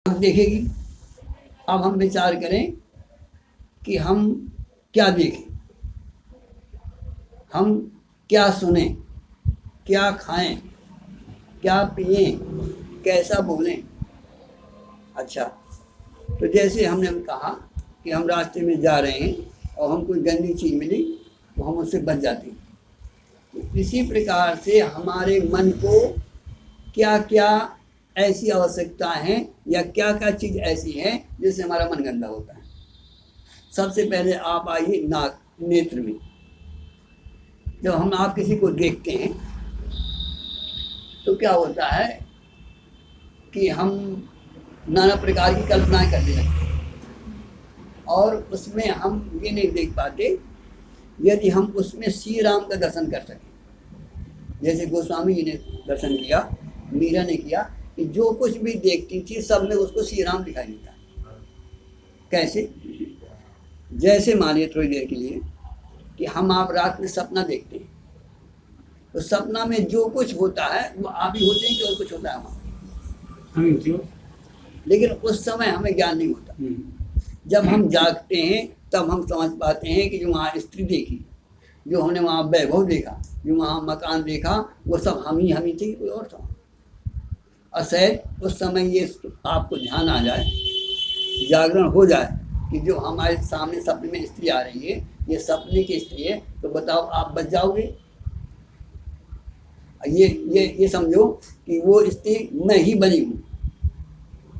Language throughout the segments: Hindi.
देखेगी। अब हम विचार करें कि हम क्या देखें, हम क्या सुने, क्या खाएं, क्या पिएं, कैसा बोलें। अच्छा, तो जैसे हमने कहा कि हम रास्ते में जा रहे हैं और हम कोई गंदी चीज़ मिली तो हम उससे बच जाते हैं। तो इसी प्रकार से हमारे मन को क्या क्या ऐसी आवश्यकता है या क्या क्या चीज़ ऐसी है जिससे हमारा मन गंदा होता है। सबसे पहले आप आइए नाक, नेत्र में। जब हम आप किसी को देखते हैं तो क्या होता है कि हम नाना प्रकार की कल्पनाएं करने लगते हैं और उसमें हम ये नहीं देख पाते यदि हम उसमें श्री राम का दर्शन कर सकें। जैसे गोस्वामी जी ने दर्शन किया, मीरा ने किया कि जो कुछ भी देखती थी सब में उसको श्री राम दिखाई देता। कैसे? जैसे मानिए थोड़ी देर के लिए कि हम आप रात में सपना देखते हैं तो सपना में जो कुछ होता है वो आप ही होते हैं कि और कुछ होता है वहाँ, लेकिन उस समय हमें ज्ञान नहीं होता। जब हम जागते हैं तब हम समझ पाते हैं कि जो वहाँ स्त्री देखी, जो हमने वहाँ वैभव देखा, जो वहाँ मकान देखा, वो सब हम ही थे, कोई और था। और शायद उस समय ये आपको ध्यान आ जाए, जागरण हो जाए कि जो हमारे सामने सपने में स्त्री आ रही है ये सपने की स्त्री है, तो बताओ आप बच जाओगे? ये समझो कि वो स्त्री मैं ही बनी हूँ,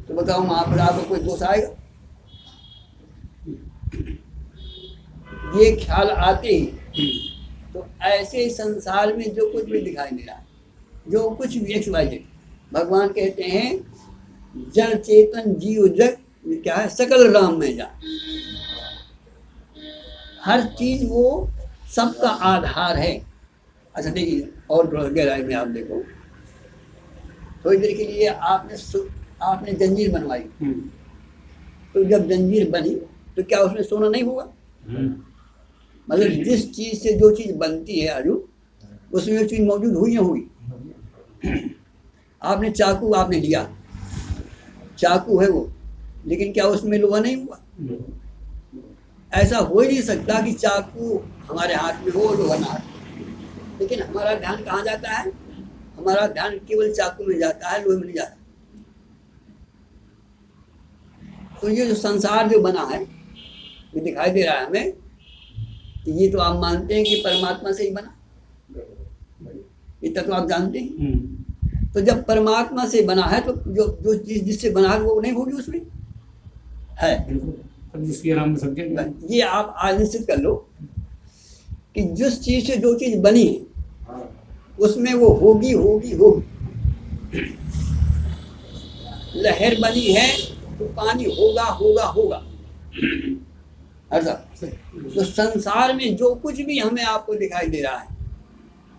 तो बताओ वहाँ पर आपको कोई दोष आएगा? ये ख्याल आते ही तो ऐसे ही संसार में जो कुछ भी दिखाई दे रहा है, जो कुछ भी XYZ, भगवान कहते हैं जड़ चेतन जीव जग क्या है, सकल राम में जा। हर चीज वो सबका आधार है। अच्छा देखिए, और थोड़ा गहराई में आप देखो, थोड़ी देर के लिए आपने जंजीर बनवाई, तो जब जंजीर बनी तो क्या उसमें सोना नहीं होगा? मतलब जिस चीज से जो चीज बनती है आजू, उसमें वो चीज मौजूद हुई या हुई। आपने चाकू आपने लिया, चाकू है वो, लेकिन क्या उसमें लोहा नहीं हुआ? ऐसा हो ही नहीं सकता कि चाकू हमारे हाथ में हो लोहा ना हाथ। लेकिन हमारा ध्यान कहाँ जाता है? हमारा ध्यान केवल चाकू में जाता है, लोहे में नहीं जाता। तो ये जो संसार जो बना है, ये दिखाई दे रहा है हमें, ये तो आप मानते हैं कि परमात्मा से ही बना, इतना तो आप जानते हैं। तो जब परमात्मा से बना है तो जो चीज जिससे बना है वो नहीं होगी उसमें है। ये आप आज निश्चित कर लो कि जिस चीज से जो चीज बनी है उसमें वो होगी होगी होगी। लहर बनी है तो पानी होगा होगा होगा। ऐसा तो संसार में जो कुछ भी हमें आपको दिखाई दे रहा है,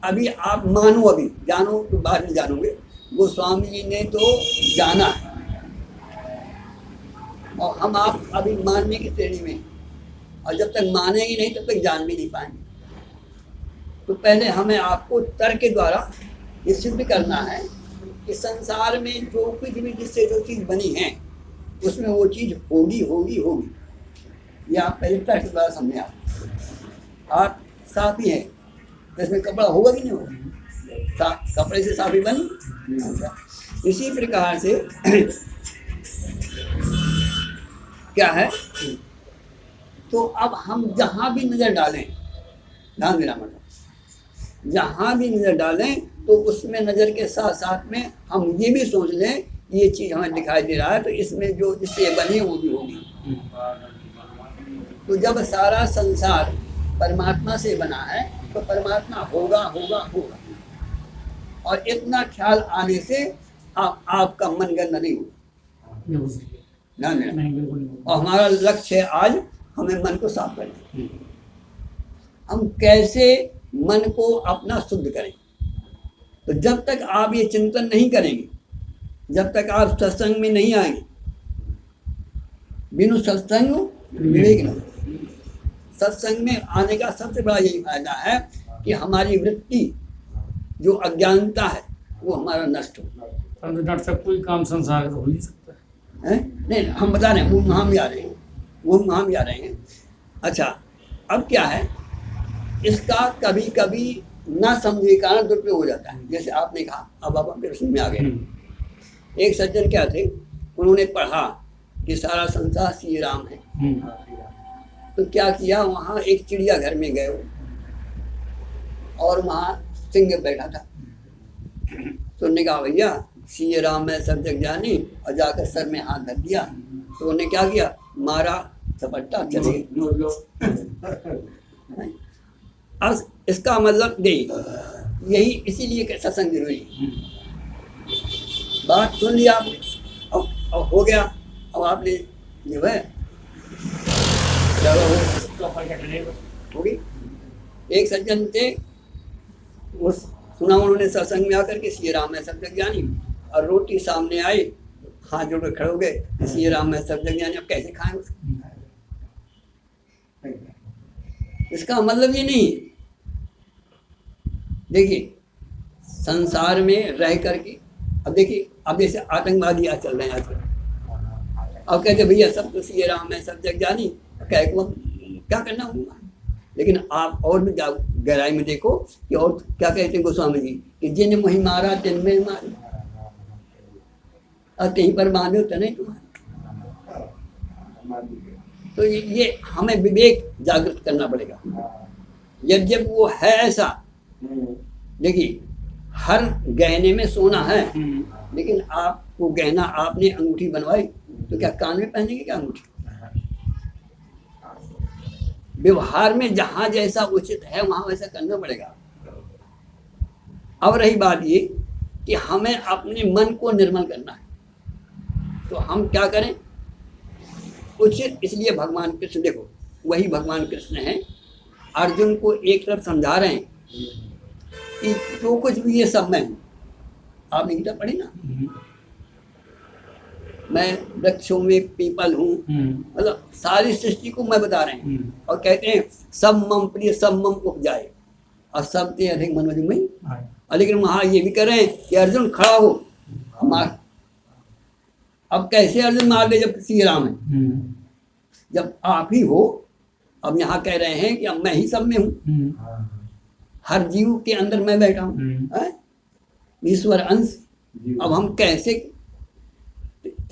अभी आप मानो, अभी जानो तो बाद में जानोगे। गोस्वामी जी ने तो जाना है और हम आप अभी मानने की श्रेणी में, और जब तक मानेंगे नहीं तब तक जान भी नहीं पाएंगे। तो पहले हमें आपको तर्क के द्वारा ये सिद्ध करना है कि संसार में जो कुछ भी जिससे जो चीज़ बनी है उसमें वो चीज़ होगी होगी होगी। ये आप पहले तर्क के द्वारा समझे। आप साफी है तो इसमें कपड़ा होगा कि नहीं होगा? कपड़े से साफी बनी। इसी प्रकार से क्या है, तो अब हम जहाँ भी नज़र डालें, ध्यान देना मतलब, जहाँ भी नज़र डालें तो उसमें नज़र के साथ साथ में हम ये भी सोच लें ये चीज़ हमें दिखाई दे रहा है तो इसमें जो जिससे बनी वो भी होगी। तो जब सारा संसार परमात्मा से बना है तो परमात्मा होगा होगा होगा, और इतना ख्याल आने से आपका मन गंदा नहीं होगा। और हमारा लक्ष्य है आज हमें मन को साफ करना। हम कैसे मन को अपना शुद्ध करें? तो जब तक आप ये चिंतन नहीं करेंगे, जब तक आप सत्संग में नहीं आएंगे, बिनु सत्संग विवेक न। सत्संग में आने का सबसे बड़ा यही फायदा है कि हमारी वृत्ति जो अज्ञानता है वो हमारा नष्ट हो। डॉक्टर साहब कोई काम संसार का हो नहीं सकता हैं? नहीं, हम बता रहे हैं, वो वहाँ भी आ रहे हैं, वो वहाँ भी आ रहे हैं। अच्छा, अब क्या है, इसका कभी कभी ना समझे के कारण दुरुपयोग हो जाता है। जैसे आपने कहा, अब आप अपने प्रश्न में आ गए। एक सज्जन क्या थे, उन्होंने पढ़ा कि सारा संसार श्री राम है। तो क्या किया, वहाँ एक चिड़िया घर में गए और वहाँ सिंह बैठा था। तो उन्होंने कहा, भैया श्री राम है सब जग जानी, और जाकर सर में हाथ धर दिया। तो उन्होंने क्या किया, मारा झपट्टा, चले गए। अब इसका मतलब नहीं, यही इसीलिए कि सत्संग जरूरी है। बात सुन लिया आपने, अब हो गया। अब आपने जो है हो गई। एक सज्जन थे, वो सुना उन्होंने सत्संग में आकर के श्री राम है सब जग ज्ञानी, और रोटी सामने आई, हाथ जोड़ कर खड़े हो गए, श्री राम है सब जग ज्ञानी। अब कैसे खाएं उसको? इसका मतलब ये नहीं। देखिए, संसार में रह करके, अब देखिए, अब जैसे आतंकवादी आज चल रहे हैं आजकल, अब कहते भैया सब तो श्री राम है सब जग जानी, कह क्या करना होगा। लेकिन आप और भी गहराई में देखो कि और क्या कहते हैं गोस्वामी जी, कि जिन मोहि मारा तिन में मारे, और कहीं पर बांधे तो नहीं तुम्हारे। तो ये हमें विवेक जागृत करना पड़ेगा। जब वो है ऐसा, देखिए हर गहने में सोना है, लेकिन आपको गहना आपने अंगूठी बनवाई, तो क्या कान में पहनेंगे क्या अंगूठी? व्यवहार में जहां जैसा उचित है वहां वैसा करना पड़ेगा। अब रही बात ये कि हमें अपने मन को निर्मल करना है, तो हम क्या करें उचित। इसलिए भगवान कृष्ण, देखो वही भगवान कृष्ण हैं, अर्जुन को एक तरफ समझा रहे हैं कि जो कुछ भी ये सब मैं हूँ। आपने गीता पढ़ी ना, मैं वृक्षों में पीपल हूँ, मतलब सारी सृष्टि को मैं बता रहे हैं। और कहते हैं सब मम प्रिय सब मम उपजाए, और सबसे अधिक मनोजमयी। और लेकिन वहाँ ये भी कर रहे हैं कि अर्जुन खड़ा हो मार। अब कैसे अर्जुन मार दे जब श्री राम है, जब आप ही हो। अब यहाँ कह रहे हैं कि अब मैं ही सब में हूँ, हर जीव के अंदर मैं बैठा हूँ, ईश्वर अंश। अब हम कैसे,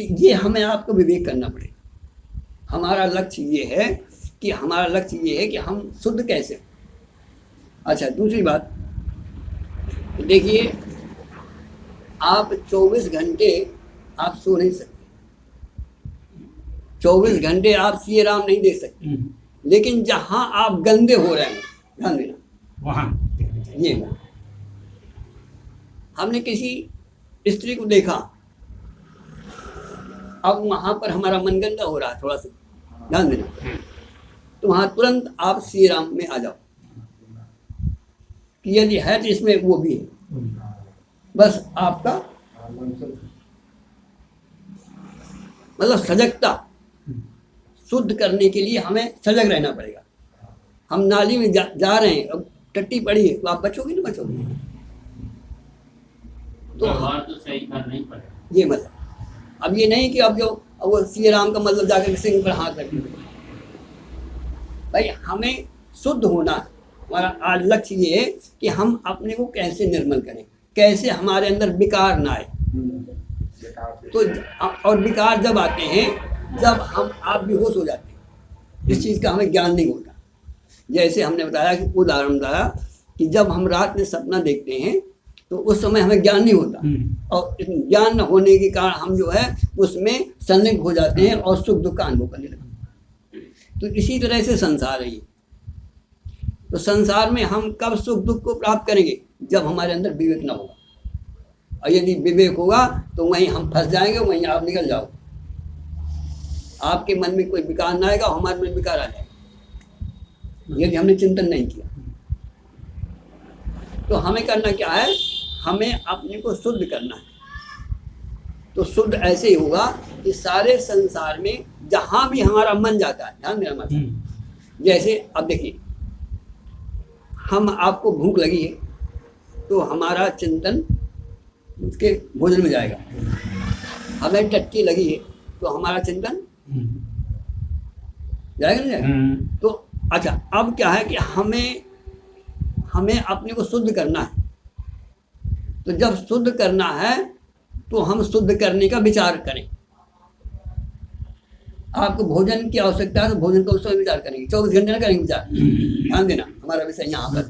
ये हमें आपको विवेक करना पड़ेगा। हमारा लक्ष्य ये है कि हम शुद्ध कैसे। अच्छा, दूसरी बात देखिए, आप 24 घंटे आप सो नहीं सकते, 24 घंटे आप श्री राम नहीं देख सकते, लेकिन जहां आप गंदे हो रहे हैं, ध्यान देना वहां। ये हमने किसी स्त्री को देखा, अब वहां पर हमारा मन गंदा हो रहा है थोड़ा सा, ध्यान देना, तो वहां तुरंत आप श्री राम में आ जाओ कि यदि है तो इसमें वो भी है। बस आपका मतलब सजगता शुद्ध करने के लिए हमें सजग रहना पड़ेगा। हम नाली में जा रहे हैं, अब टट्टी पड़ी है, तो आप बचोगे ना बचोगे? तो सही करना नहीं पड़ेगा। ये मतलब अब ये नहीं कि अब वो श्री राम का मतलब जाकर सिंह पर हाथ रखें। भाई हमें शुद्ध होना है। हमारा आज लक्ष्य ये है कि हम अपने को कैसे निर्मल करें, कैसे हमारे अंदर विकार ना आए। तो और विकार जब आते हैं जब आप बेहोश हो जाते हैं, इस चीज़ का हमें ज्ञान नहीं होता। जैसे हमने बताया कि उदाहरण बताया कि जब हम रात में सपना देखते हैं तो उस समय हमें ज्ञान नहीं होता, और ज्ञान न होने के कारण हम जो है उसमें संलिप्त हो जाते हैं और सुख दुख का अनुभव करने लगते हैं। तो इसी तरह से संसार है ये। तो संसार में हम कब सुख दुख को प्राप्त करेंगे? जब हमारे अंदर विवेक न होगा, और यदि विवेक होगा तो वहीं हम फंस जाएंगे, वहीं आप निकल जाओ। आपके मन में कोई विकार ना आएगा, हमारे मन में विकार आ जाएगा यदि हमने चिंतन नहीं किया। तो हमें करना क्या है? हमें अपने को शुद्ध करना है। तो शुद्ध ऐसे ही होगा कि सारे संसार में जहां भी हमारा मन जाता है, ध्यान देना मतलब, जैसे अब देखिए, हम आपको भूख लगी है तो हमारा चिंतन उसके भोजन में जाएगा। हमें टट्टी लगी है तो हमारा चिंतन जाएगा ना जाएगा। तो अच्छा, अब क्या है कि हमें अपने को शुद्ध करना है। तो जब शुद्ध करना है तो हम शुद्ध करने का विचार करें। आपको भोजन की आवश्यकता है तो भोजन का उस समय विचार करेंगे, 24 घंटे ना करेंगे विचार। ध्यान देना, हमारा विषय यहाँ पर।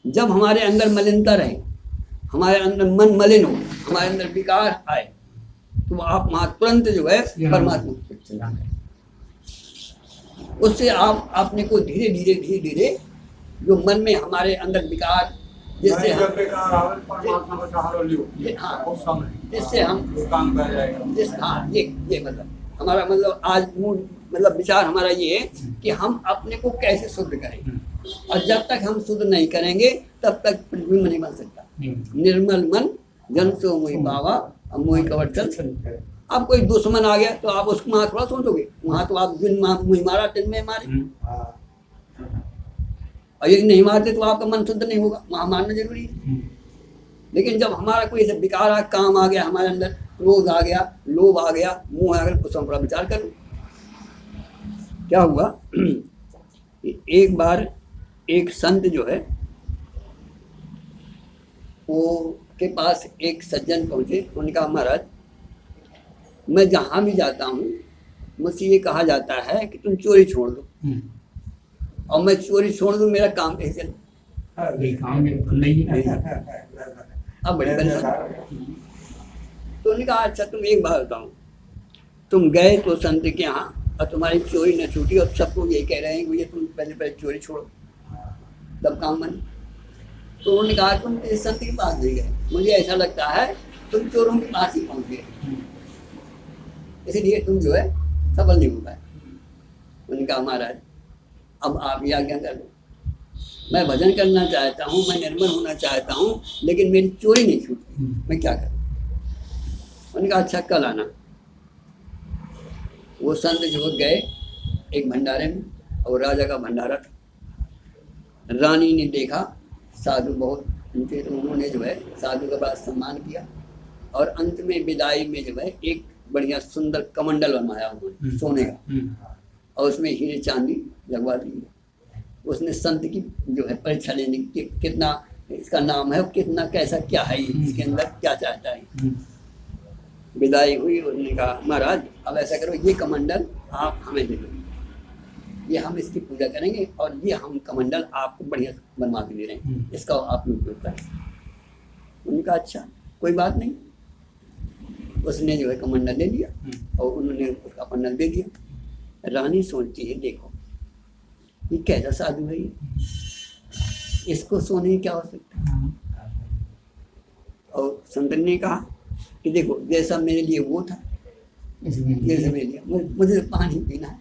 जब हमारे अंदर मलिनता रहे, हमारे अंदर मन मलिन हो, हमारे अंदर विकार आए, तो आप वहाँ तुरंत जो है परमात्मा, उससे आप अपने को धीरे धीरे जो मन में हमारे अंदर विकार, जिससे हम ये मतलब हमारा मतलब आज मतलब विचार हमारा ये है कि हम अपने को कैसे शुद्ध करें। और जब तक हम शुद्ध नहीं करेंगे तब तक प्रतिबिंब नहीं बन सकता। निर्मल मन जन सो मोहि पावा, अब मोहि कवच चल। अब कोई दुश्मन आ गया तो आप उसको वहाँ थोड़ा सोचोगे, वहाँ तो आप जिन मुझे मारा तिन में मारे, और यदि नहीं मारते तो आपका मन शुद्ध नहीं होगा, वहाँ मारना जरूरी है। लेकिन जब हमारा कोई ऐसा विकार काम आ गया, हमारे अंदर क्रोध आ गया, लोभ आ गया, मोह आ गया, उस पर विचार करो। क्या हुआ, एक बार एक संत जो है वो के पास एक सज्जन पहुंचे। उन्होंने कहा महाराज, मैं जहाँ भी जाता हूँ मुझसे ये कहा जाता है कि तुम चोरी छोड़ दो, और मैं चोरी छोड़ दूँ, मेरा काम कैसे चले? अब बड़ी परेशानी। तो उन्होंने कहा अच्छा तुम एक बात बताओ, तुम गए तो संत के यहाँ और तुम्हारी चोरी न छूटी, और सबको यही कह रहे हैं कि भैया तुम पहले चोरी छोड़ो तब काम बने। तो उन्होंने कहा तुम इस संत के पास नहीं गए, मुझे ऐसा लगता है तुम चोरों के पास ही पहुँच गए, इसलिए तुम जो है सफल नहीं हो पाए। उन्होंने कहा महाराज अब आप ये आज्ञा कर दो, मैं भजन करना चाहता हूँ, मैं निर्मल होना चाहता हूँ, लेकिन मेरी चोरी नहीं छूटती, मैं क्या करूँ? उन्होंने कहा अच्छा कल आना। वो संत जो गए एक भंडारे में, और राजा का भंडारा था। रानी ने देखा साधु बहुत ऊँचे, तो उन्होंने जो है साधु का बड़ा सम्मान किया, और अंत में विदाई में जो है एक बढ़िया सुंदर कमंडल बनवाया उन्होंने सोने का, और उसमें हीरे चांदी लगवा दी। उसने संत की जो है परीक्षा लेने की कितना इसका नाम है, कितना कैसा क्या है, इसके अंदर क्या चाहता है। विदाई हुई, उन्होंने कहा महाराज अब ऐसा करो, ये कमंडल आप हमें दे दो, ये हम इसकी पूजा करेंगे, और ये हम कमंडल आपको बढ़िया बनवा के दे रहे हैं, इसका आप उपयोग करें। उन्होंने कहा अच्छा कोई बात नहीं। उसने जो है कमंडल ले लिया, और उन्होंने उसका कमंडल दे दिया। रानी सोचती है देखो ये कैसा साधु है, इसको सोने की क्या आवश्यकता है। और संत ने कहा कि देखो जैसा मेरे लिए वो था, जैसे मेरे लिए मुझे पानी पीना है,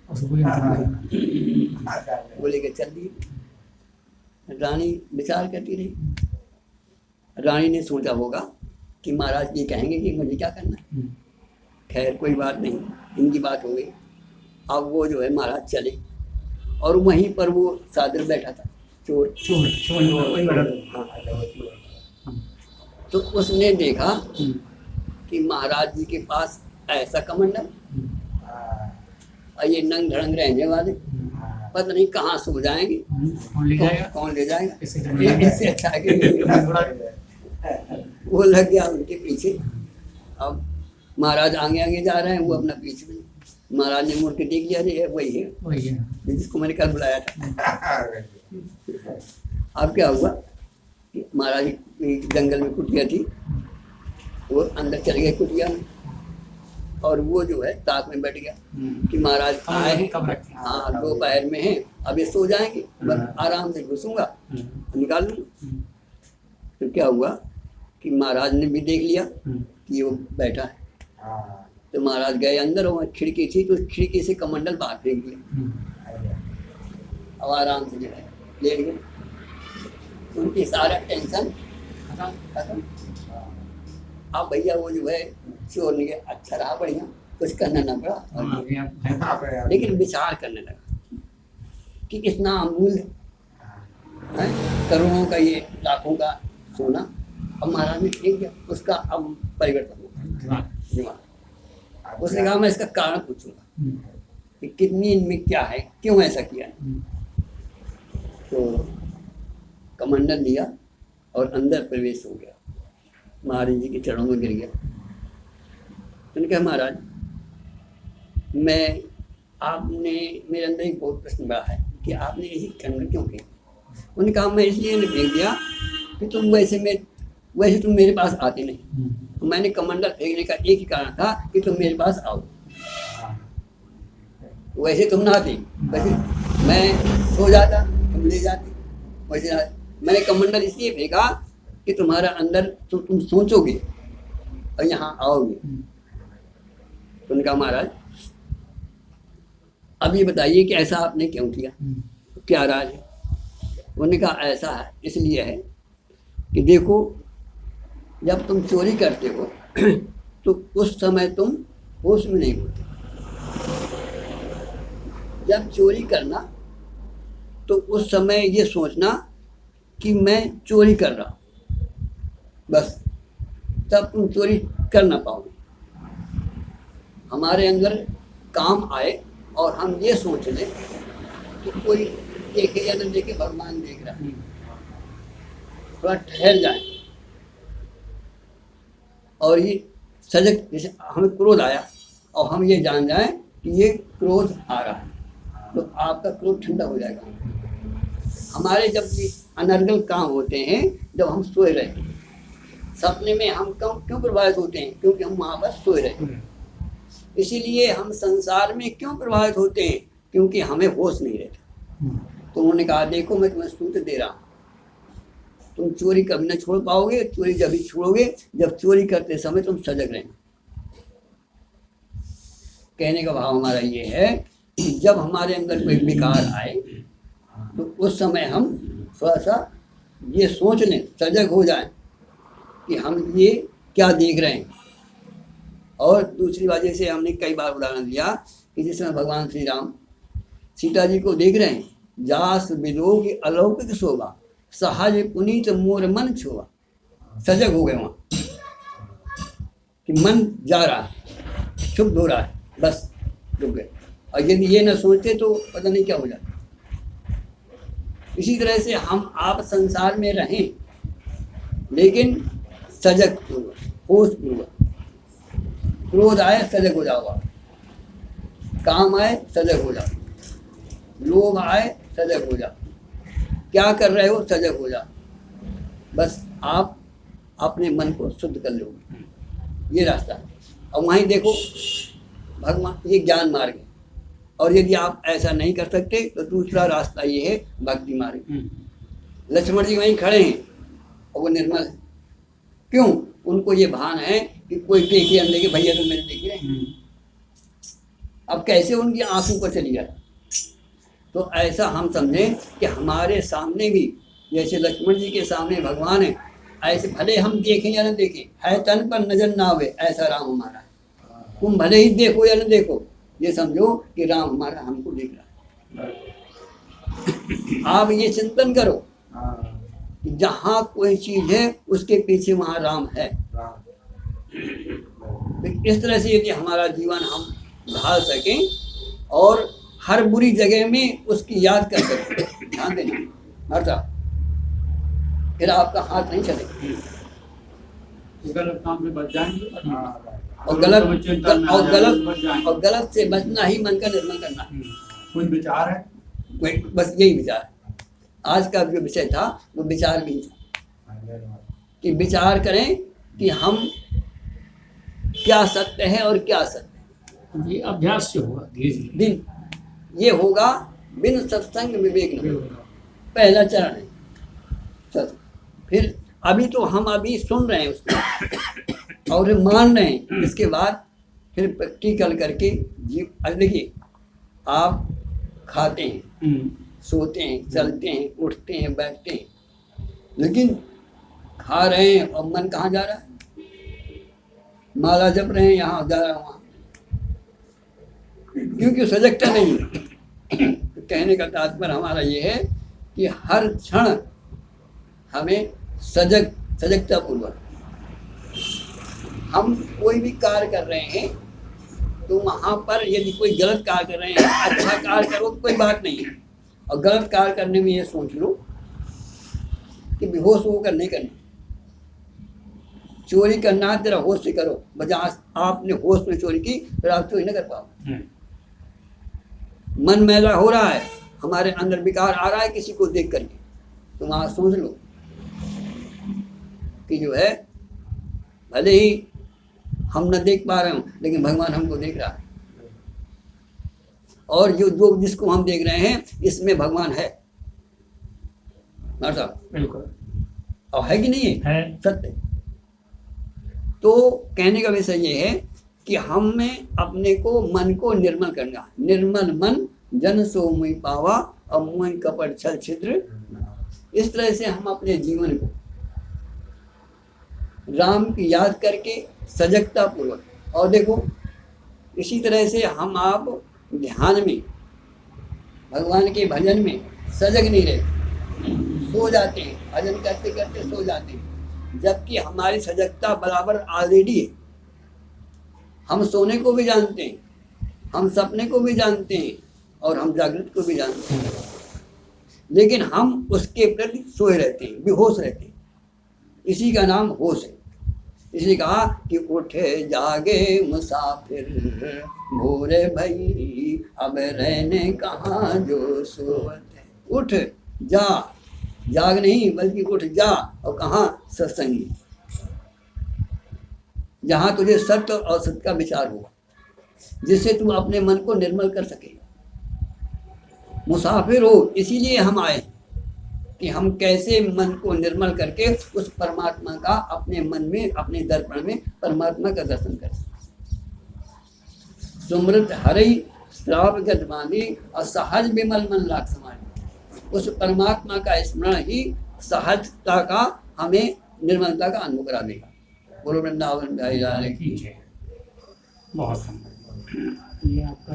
वो लेके चल दिए। रानी विचार करती रही। रानी ने सोचा होगा कि महाराज ये कहेंगे कि मुझे क्या करना है। खैर कोई बात नहीं, इनकी बात हो गई। अब वो जो है महाराज चले, और वहीं पर वो साधु बैठा था, चोर। हाँ। तो उसने देखा कि महाराज जी के पास ऐसा कमंडल, और ये नंग धड़ंग रहने वाले पता नहीं कहाँ सो जाएंगे, कौन ले जाएगा, इससे अच्छा है। वो लग गया उनके पीछे। अब महाराज आगे आगे जा रहे हैं, वो अपना पीछे में। महाराज ने मुड़ के देख लिया, अरे वही है जिसको मैंने कल बुलाया था। अब क्या हुआ कि महाराज की जंगल में कुटिया थी, वो अंदर चले गए कुटिया में, और वो जो है ताक में बैठ गया कि महाराज आए हैं, हाँ दोपहर में हैं, अब ये सो जाएंगे, बस आराम से घुसूंगा निकाल लूँगा। तो क्या हुआ कि महाराज ने भी देख लिया कि वो बैठा है। तो महाराज गए अंदर, और खिड़की थी तो खिड़की से कमंडल बाहर फेंक दिया, अब आराम से जो है लेट गए। उनकी सारा टेंशन खत्म। अब भैया वो जो है चोर ने अच्छा रहा, बढ़िया, कुछ करना ना पड़ा, लेकिन विचार करने लगा कि इतना अमूल्य है, करोड़ों का ये लाखों का सोना, अब महाराज ने फेंक दिया, उसका अब परिवर्तन हुआ दिमाग। उसने कहा मैं इसका कारण पूछूंगा कि कितनी इनमें क्या है, क्यों ऐसा किया है। तो कमंडल लिया और अंदर प्रवेश हो गया, महाराज जी के चरणों में गिर गया। उन्होंने कहा महाराज आपने मेरे अंदर एक बहुत प्रश्न बड़ा है कि आपने ऐसी कमंडल क्यों किया। उन्होंने कहा मैं इसलिए ने फेंक दिया कि वैसे तुम मेरे पास आते नहीं, तो मैंने कमंडल फेंकने का एक ही कारण था कि तुम मेरे पास आओ। वैसे तुम ना आते, वैसे मैं सो जाता, तुम ले जाते, वैसे मैंने कमंडल इसलिए फेंका कि तुम्हारा अंदर तुम सोचोगे और यहाँ आओगे। तो उनका महाराज अब ये बताइए कि ऐसा आपने क्यों किया, क्या राज है। उन्होंने कहा ऐसा है, इसलिए है कि देखो जब तुम चोरी करते हो तो उस समय तुम होश में नहीं होते। जब चोरी करना तो उस समय ये सोचना कि मैं चोरी कर रहा हूँ, बस तब तुम चोरी कर ना पाओगे। हमारे अंदर काम आए और हम ये सोच लें कि कोई देखे या न देखे, भगवान देख रहा है, थोड़ा ठहर जाए और ये सजग, जैसे हमें क्रोध आया और हम ये जान जाएं कि ये क्रोध आ रहा है, तो आपका क्रोध ठंडा हो जाएगा। हमारे जब ये अनर्गल काम होते हैं, जब हम सोए रहते हैं, सपने में हम क्यों प्रभावित होते हैं, क्योंकि हम वहाँ पर सोए रहते हैं। इसीलिए हम संसार में क्यों प्रभावित होते हैं, क्योंकि हमें होश नहीं रहता। तो उन्होंने कहा देखो मैं तुम्हें सूत्र दे रहा हूँ, तुम चोरी कभी न छोड़ पाओगे। चोरी जब भी छोड़ोगे जब चोरी करते समय तुम सजग रहना। कहने का भाव हमारा ये है कि जब हमारे अंदर कोई विकार आए तो उस समय हम थोड़ा सा ये सोच लें, सजग हो जाएं कि हम ये क्या देख रहे हैं। और दूसरी बात, जैसे हमने कई बार उदाहरण दिया कि जिस समय भगवान श्री राम सीता जी को देख रहे हैं, जास विलोक अलौकिक शोभा सहज पुनीत मोर मन छोवा, सजग हो गए वहाँ कि मन जा रहा है, क्षुब्ध हो रहा है, बस रुक गए। और यदि ये न सोचते तो पता नहीं क्या हो जाता। इसी तरह से हम आप संसार में रहें लेकिन सजग पूर्वक, होश पूर्वक। क्रोध आए सजग हो जाओ, काम आए सजग हो जाओ, लोभ आए सजग हो जाओ, क्या कर रहे हो सजग हो जाओ, बस आप अपने मन को शुद्ध कर लोगे। ये रास्ता है। और वहीं देखो भगवान, ये ज्ञान मार्ग है। और यदि आप ऐसा नहीं कर सकते तो दूसरा रास्ता ये है भक्ति मार्ग। लक्ष्मण जी वहीं खड़े हैं और वो निर्मल है। क्यों? उनको ये भान है कि कोई देखे अंदर के भैया तो मेरे देख रहे हैं। अब कैसे उनकी आंखों पर चली जाए। तो ऐसा हम समझें कि हमारे सामने भी जैसे लक्ष्मण जी के सामने भगवान है, ऐसे भले हम देखें या न देखें, है तन पर नजर ना आवे, ऐसा राम हमारा है। तुम भले ही देखो या न देखो, ये समझो कि राम हमारा हमको देख रहा है। आप ये चिंतन करो कि जहाँ कोई चीज है उसके पीछे वहाँ राम है। इस तरह से यदि हमारा जीवन हम ढाल सकें और हर बुरी जगह में उसकी याद कर सकें, ध्यान देना हर साहब, फिर आपका हाथ नहीं चलेगा। गलत काम में बच जाएंगे और गलत से बचना ही मन का निर्मल करना। कुछ विचार है, बस यही विचार। आज का जो विषय था वो विचार भी था कि विचार करें कि हम क्या सत्य है और क्या सत्य है। ये अभ्यास से होगा धीरे दिन ये होगा बिन सत्संग विवेक न होगा। पहला चरण है सत्य। फिर अभी तो हम अभी सुन रहे हैं उसको और मान रहे हैं, इसके बाद फिर प्रैक्टिकल करके जीव। देखिए आप खाते हैं, सोते हैं, चलते हैं, उठते हैं, बैठते हैं, लेकिन खा रहे हैं और मन कहाँ जा रहा है? माला जप रहे हैं, यहाँ जा रहा है वहाँ, क्योंकि सजगता नहीं है। तो कहने का तात्पर्य हमारा ये है कि हर क्षण हमें सजगता पूर्वक हम कोई भी कार्य कर रहे हैं तो वहाँ पर यदि कोई गलत कार्य कर रहे हैं, अच्छा कार्य करो तो कोई बात नहीं है, और गलत कार्य करने में ये सोच लो कि बेहोश होकर नहीं करना। चोरी करना है तेरा होश से करो, बजाय आपने होश में चोरी की फिर आप चोरी न कर पाओ। मन मैला हो रहा है, हमारे अंदर विकार आ रहा है किसी को देख करके, तो वहाँ सोच लो कि जो है भले ही हम न देख पा रहे हो लेकिन भगवान हमको देख रहा है, और जो जिसको हम देख रहे हैं इसमें भगवान है। बिल्कुल। और है कि नहीं है। सत्य। तो कहने का विषय ये है कि हमें अपने को मन को निर्मल करना। निर्मल मन जन सो मुई पावा और मुई कपट छल छिद्र। इस तरह से हम अपने जीवन को राम की याद करके सजगता पूर्वक, और देखो इसी तरह से हम आप ध्यान में भगवान के भजन में सजग नहीं रहते, सो जाते हैं, भजन करते करते सो जाते हैं, जबकि हमारी सजगता बराबर ऑलरेडी है। हम सोने को भी जानते हैं, हम सपने को भी जानते हैं, और हम जागृत को भी जानते हैं, लेकिन हम उसके प्रति सोए रहते हैं, बेहोश रहते हैं। इसी का नाम होश है। इसलिए कहा कि उठे जागे मुसाफिर भोरे भई अब रहने कहाँ जो सोवत है। उठ जा, जाग नहीं बल्कि उठ जा, और कहाँ सत्संगी, जहाँ तुझे सत्य और सत्य का विचार हो, जिससे तू अपने मन को निर्मल कर सके। मुसाफिर हो, इसीलिए हम आए कि हम कैसे मन को निर्मल करके उस परमात्मा का अपने मन में, अपने दर्पण में परमात्मा का दर्शन कर सके। सुमृत हरि श्राव गतवानी और सहज विमल मन लाख समाधि। उस परमात्मा का स्मरण ही सहजता का, हमें निर्मलता का अनुभव करा देगा। बोलो वृंदावन बिहारी लाल की जय। बहुत सुंदर। ये आपका